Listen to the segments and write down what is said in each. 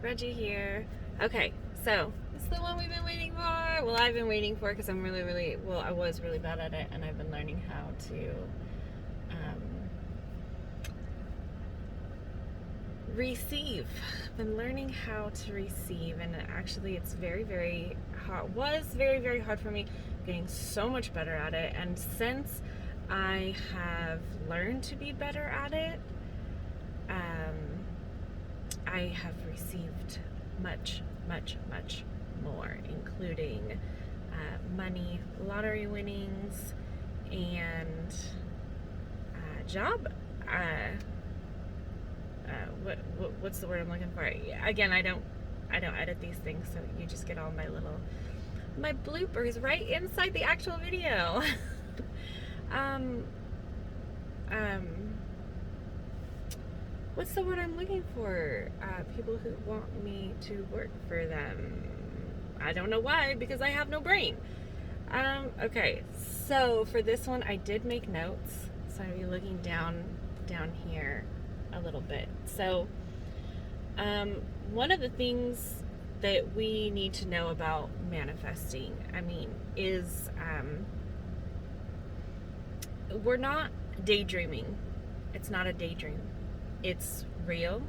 Reggie here. Okay, so this is the one we've been waiting for. Well, I've been waiting for because I'm I was really bad at it, and I've been learning how to receive. I've been learning how to receive, and actually, it's very, very hard. Was very, very hard for me. Getting so much better at it, and since I have learned to be better at it, I have received much, much, much more, including money, lottery winnings, and job. What's the word I'm looking for? Again, I don't edit these things, so you just get all my bloopers right inside the actual video. What's the word I'm looking for? People who want me to work for them. I don't know why, because I have no brain. Okay, so for this one, I did make notes. So I'll be looking down here a little bit. So, one of the things that we need to know about manifesting, is we're not daydreaming. It's not a daydream. It's real,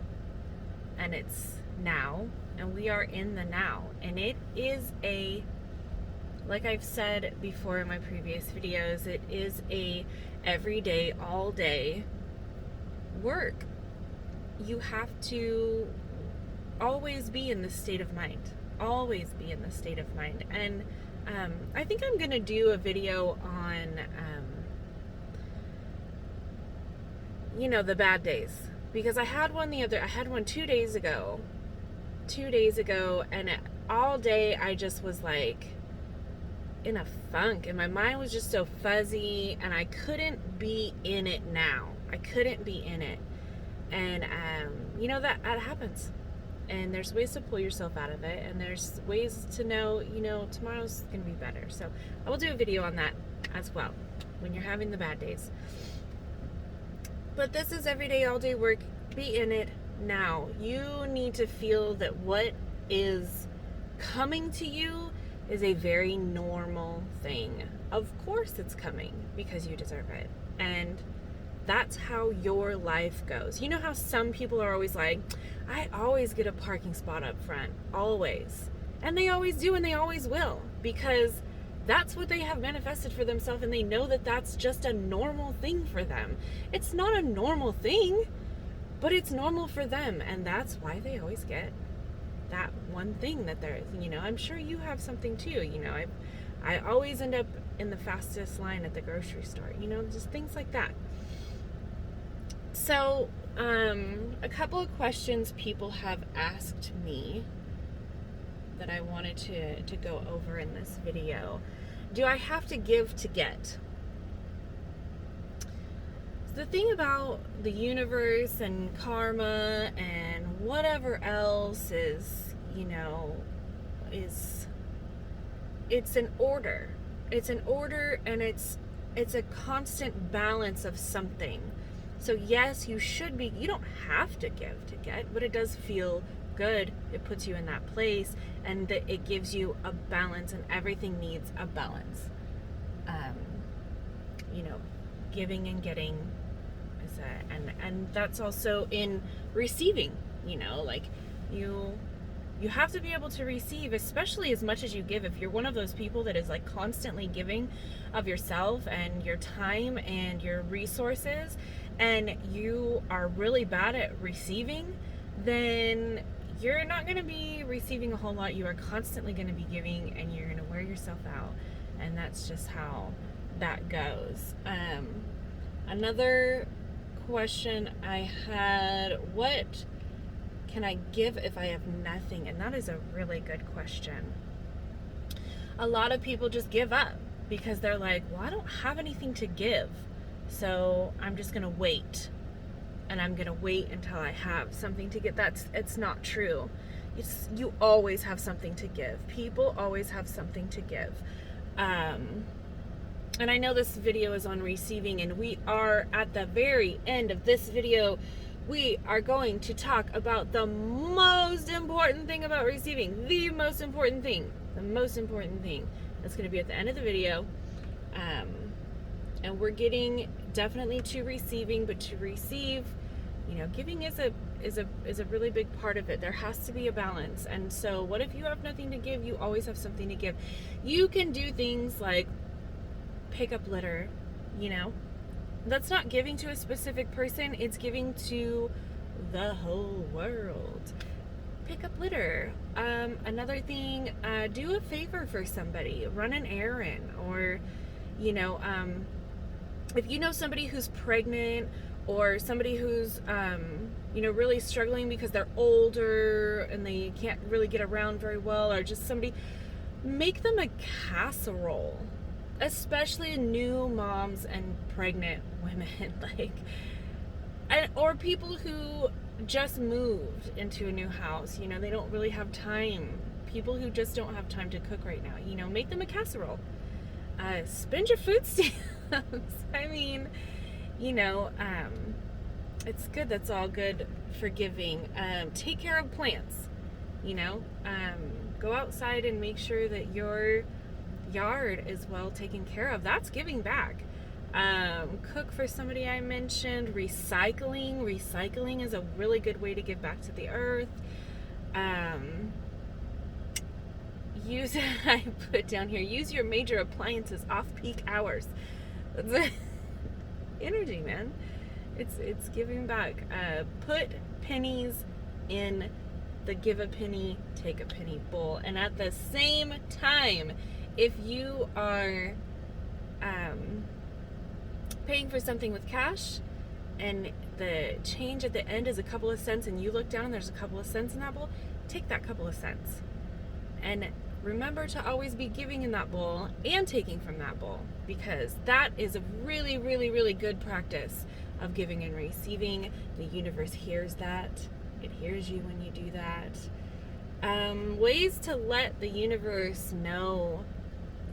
and it's now, and we are in the now, and it is like I've said before in my previous videos, it is a everyday, all day work. You have to always be in this state of mind, and I think I'm gonna do a video on the bad days, because I had one 2 days ago, and all day I just was like in a funk, and my mind was just so fuzzy, and I couldn't be in it now. And that happens, and there's ways to pull yourself out of it, and there's ways to know tomorrow's gonna be better. So I will do a video on that as well, when you're having the bad days. But this is everyday, all day work. Be in it now. You need to feel that what is coming to you is a very normal thing. Of course it's coming, because you deserve it. And that's how your life goes. You know how some people are always like, I always get a parking spot up front. Always. And they always do, and they always will. Because that's what they have manifested for themselves, and they know that that's just a normal thing for them. It's not a normal thing, but it's normal for them, and that's why they always get that one thing that there is. I'm sure you have something too. I always end up in the fastest line at the grocery store. Just things like that. So, a couple of questions people have asked me that I wanted to go over in this video. Do I have to give to get? The thing about the universe and karma and whatever else is it's an order. It's an order, and it's a constant balance of something. So yes, you don't have to give to get, but it does feel good. It puts you in that place, and that it gives you a balance, and everything needs a balance. Giving and getting is and that's also in receiving. You have to be able to receive, especially as much as you give. If you're one of those people that is like constantly giving of yourself and your time and your resources, and you are really bad at receiving, then you're not going to be receiving a whole lot. You are constantly going to be giving, and you're going to wear yourself out, and that's just how that goes. Another question I had, what can I give if I have nothing? And that is a really good question. A lot of people just give up because they're like, well, I don't have anything to give, so I'm just going to wait. And I'm going to wait until I have something to give. It's not true. You always have something to give. People always have something to give. And I know this video is on receiving, and we are at the very end of this video we are going to talk about the most important thing about receiving. The most important thing. The most important thing. That's going to be at the end of the video. And we're getting definitely to receiving, but to receive, giving is a really big part of it. There has to be a balance. And so what if you have nothing to give? You always have something to give. You can do things like pick up litter, That's not giving to a specific person. It's giving to the whole world. Pick up litter. Another thing, do a favor for somebody. Run an errand. Or, if you know somebody who's pregnant, or somebody who's, really struggling because they're older and they can't really get around very well, or just somebody, make them a casserole. Especially new moms and pregnant women, or people who just moved into a new house. They don't really have time. People who just don't have time to cook right now. Make them a casserole. Spend your food stamps. I mean, it's good. That's all good for giving. Take care of plants. Go outside and make sure that your yard is well taken care of. That's giving back. Cook for somebody I mentioned. Recycling is a really good way to give back to the earth. I put down here, use your major appliances off-peak hours. That's energy, man. It's giving back. Put pennies in the give a penny, take a penny bowl. And at the same time, if you are paying for something with cash and the change at the end is a couple of cents, and you look down and there's a couple of cents in that bowl, take that couple of cents. And remember to always be giving in that bowl and taking from that bowl, because that is a really, really, really good practice of giving and receiving. The universe hears that. It hears you when you do that. Ways to let the universe know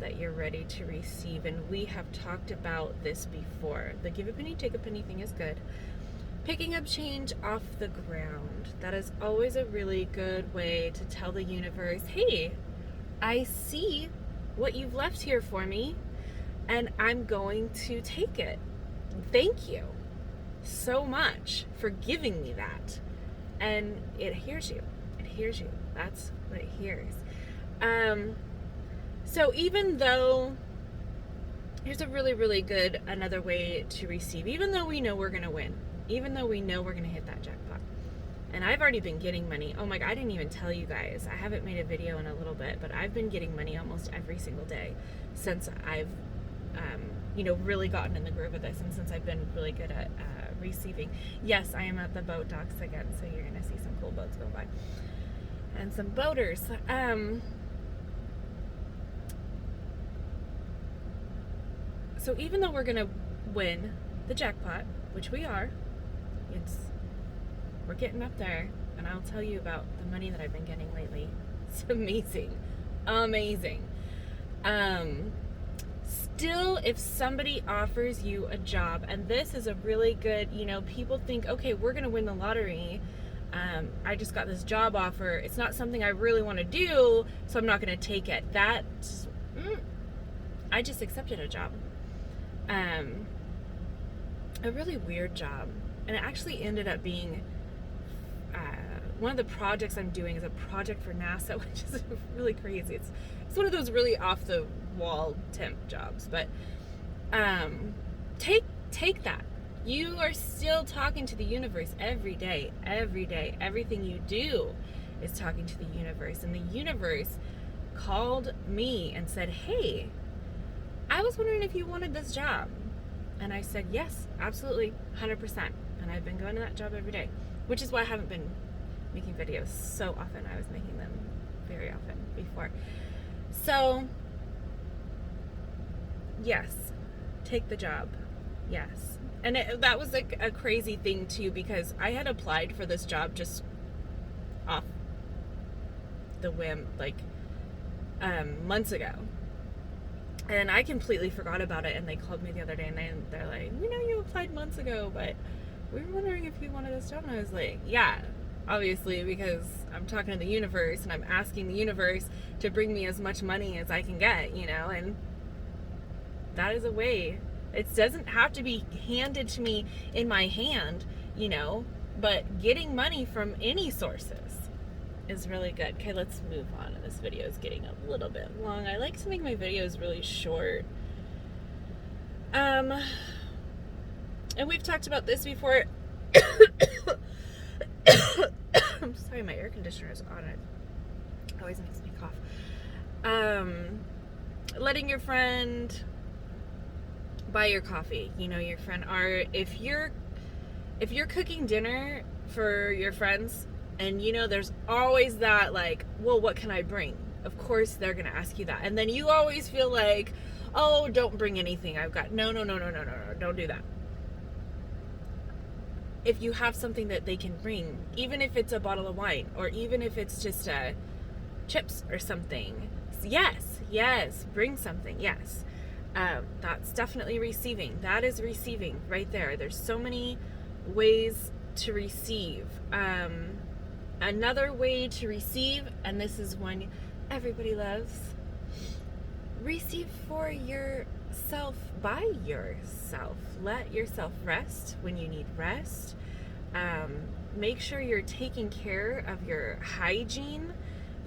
that you're ready to receive, and we have talked about this before. The give a penny, take a penny thing is good. Picking up change off the ground. That is always a really good way to tell the universe, hey, I see what you've left here for me, and I'm going to take it. Thank you so much for giving me that. And it hears you. It hears you. That's what it hears. So even though, here's a really, really good another way to receive. Even though we know we're going to win. Even though we know we're going to hit that jackpot. And I've already been getting money. Oh my God, I didn't even tell you guys. I haven't made a video in a little bit, but I've been getting money almost every single day since I've, really gotten in the groove of this, and since I've been really good at receiving. Yes, I am at the boat docks again, so you're going to see some cool boats go by. And some boaters. So even though we're going to win the jackpot, which we are, we're getting up there, and I'll tell you about the money that I've been getting lately. It's amazing. Amazing. Still, if somebody offers you a job, and this is a really good, people think, okay, we're going to win the lottery. I just got this job offer. It's not something I really want to do, so I'm not going to take it. I just accepted a job. A really weird job. And it actually ended up being one of the projects I'm doing is a project for NASA, which is really crazy. It's one of those really off the wall temp jobs, but take that. You are still talking to the universe every day. Everything you do is talking to the universe, and the universe called me and said, hey, I was wondering if you wanted this job. And I said, yes, absolutely, 100%. And I've been going to that job every day, which is why I haven't been making videos so often. I was making them very often before. So, yes, take the job. Yes. And that was like a crazy thing too, because I had applied for this job just off the whim, months ago. And I completely forgot about it, and they called me the other day, and they're like, we know you applied months ago, but we were wondering if you wanted this job. And I was like, yeah, obviously, because I'm talking to the universe and I'm asking the universe to bring me as much money as I can get, and that is a way. It doesn't have to be handed to me in my hand, but getting money from any sources is really good. Okay, let's move on. This video is getting a little bit long. I like to make my videos really short. And we've talked about this before. I'm sorry, my air conditioner is on. It always makes me cough. Letting your friend buy your coffee. Your friend, or if you're cooking dinner for your friends, and there's always that, like, well, what can I bring? Of course they're gonna ask you that, and then you always feel like, oh, don't bring anything. I've got no, don't do that. If you have something that they can bring, even if it's a bottle of wine, or even if it's just chips or something, yes, bring something. Yes, that's definitely receiving. That is receiving right there. There's so many ways to receive. Another way to receive, and this is one everybody loves, receive for yourself, by yourself. Let yourself rest when you need rest. Make sure you're taking care of your hygiene,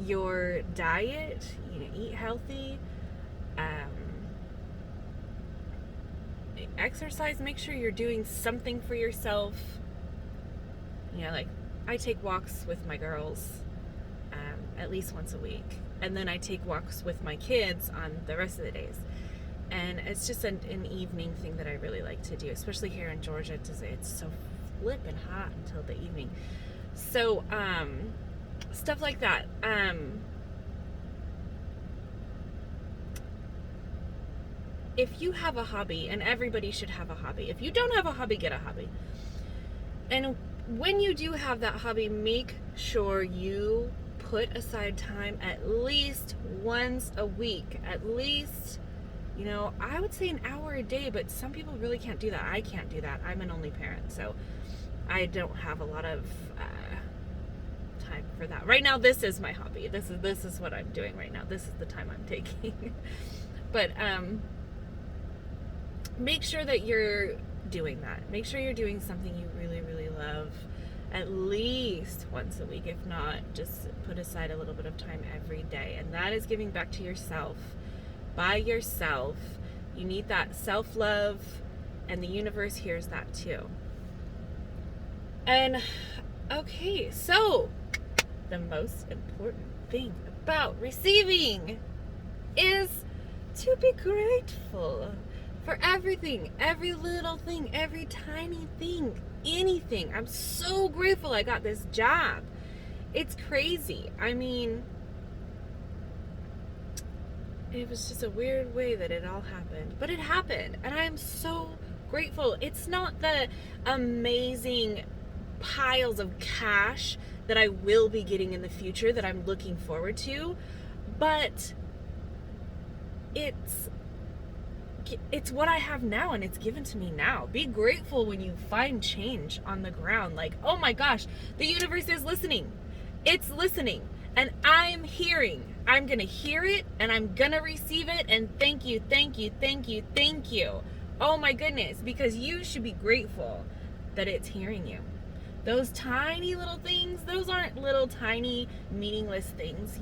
your diet, eat healthy, exercise. Make sure you're doing something for yourself. Like, I take walks with my girls at least once a week, and then I take walks with my kids on the rest of the days, and it's just an evening thing that I really like to do, especially here in Georgia. It's so flippin' hot until the evening, so stuff like that. If you have a hobby, and everybody should have a hobby, if you don't have a hobby, get a hobby. And when you do have that hobby, make sure you put aside time at least once a week. At least, I would say an hour a day, but some people really can't do that. I can't do that. I'm an only parent, so I don't have a lot of time for that. Right now, this is my hobby. This is what I'm doing right now. This is the time I'm taking. But make sure that you're doing that. Make sure you're doing something you really, really love at least once a week. If not, just put aside a little bit of time every day. And that is giving back to yourself, by yourself. You need that self-love, and the universe hears that too. And okay, so the most important thing about receiving is to be grateful for everything, every little thing, every tiny thing, anything. I'm so grateful I got this job. It's crazy. I mean, it was just a weird way that it all happened, but it happened, and I am so grateful. It's not the amazing piles of cash that I will be getting in the future that I'm looking forward to, but it's what I have now, and it's given to me now. Be grateful when you find change on the ground. Like, oh my gosh, the universe is listening. It's listening, and I'm hearing. I'm gonna hear it, and I'm gonna receive it, and thank you, thank you, thank you, thank you. Oh my goodness, because you should be grateful that it's hearing you. Those tiny little things, those aren't little tiny meaningless things,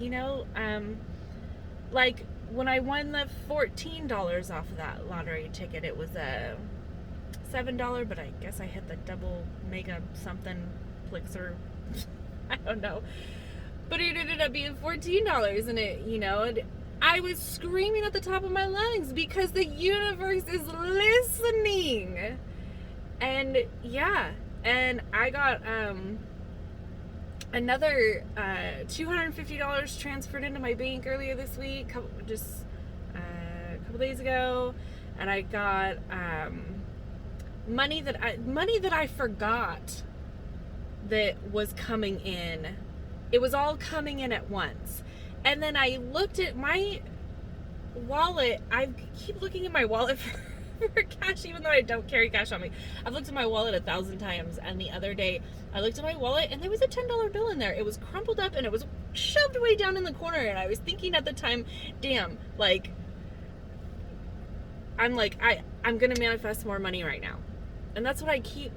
like when I won the $14 off of that lottery ticket, it was a $7, but I guess I hit the double mega something Plixer. I don't know. But it ended up being $14, and it, I was screaming at the top of my lungs because the universe is listening. And yeah, and I got another $250 transferred into my bank earlier this week, just a couple days ago, and I got money that I forgot that was coming in. It was all coming in at once, and then I looked at my wallet. I keep looking at my wallet for cash, even though I don't carry cash on me. I've looked at my wallet 1,000 times, and the other day I looked at my wallet and there was a $10 bill in there. It was crumpled up and it was shoved way down in the corner, and I was thinking at the time, damn, like, I'm gonna manifest more money right now. And that's what I keep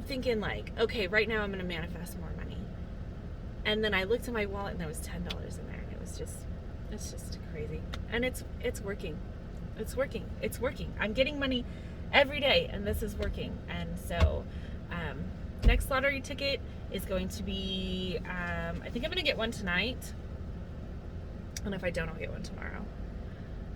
thinking, like, okay, right now I'm gonna manifest more money. And then I looked at my wallet and there was $10 in there, and it's just crazy. And it's working. It's working. I'm getting money every day, and this is working. And so next lottery ticket is going to be, I think I'm gonna get one tonight, and if I don't, I'll get one tomorrow.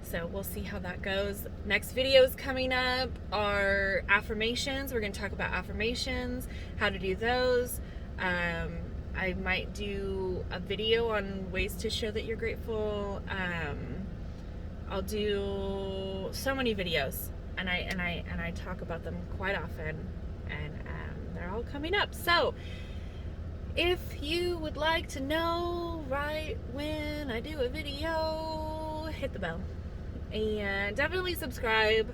So we'll see how that goes. Next videos coming up are affirmations. We're going to talk about affirmations, how to do those. I might do a video on ways to show that you're grateful. I'll do so many videos, and I talk about them quite often, and they're all coming up. So if you would like to know right when I do a video, hit the bell. And definitely subscribe.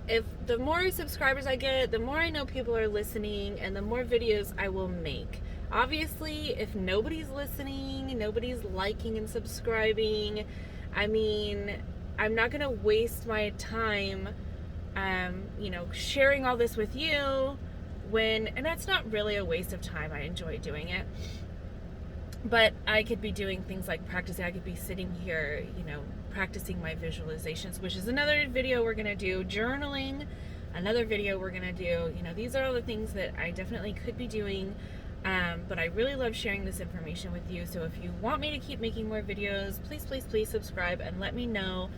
If the more subscribers I get, the more I know people are listening, and the more videos I will make. Obviously, if nobody's listening, nobody's liking and subscribing, I mean, I'm not gonna waste my time sharing all this with you and that's not really a waste of time. I enjoy doing it. But I could be doing things like practicing. I could be sitting here, practicing my visualizations, which is another video we're going to do. Journaling, another video we're going to do. These are all the things that I definitely could be doing. But I really love sharing this information with you. So if you want me to keep making more videos, please, please, please subscribe and let me know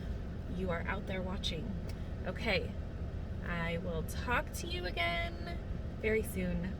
you are out there watching. Okay. I will talk to you again very soon.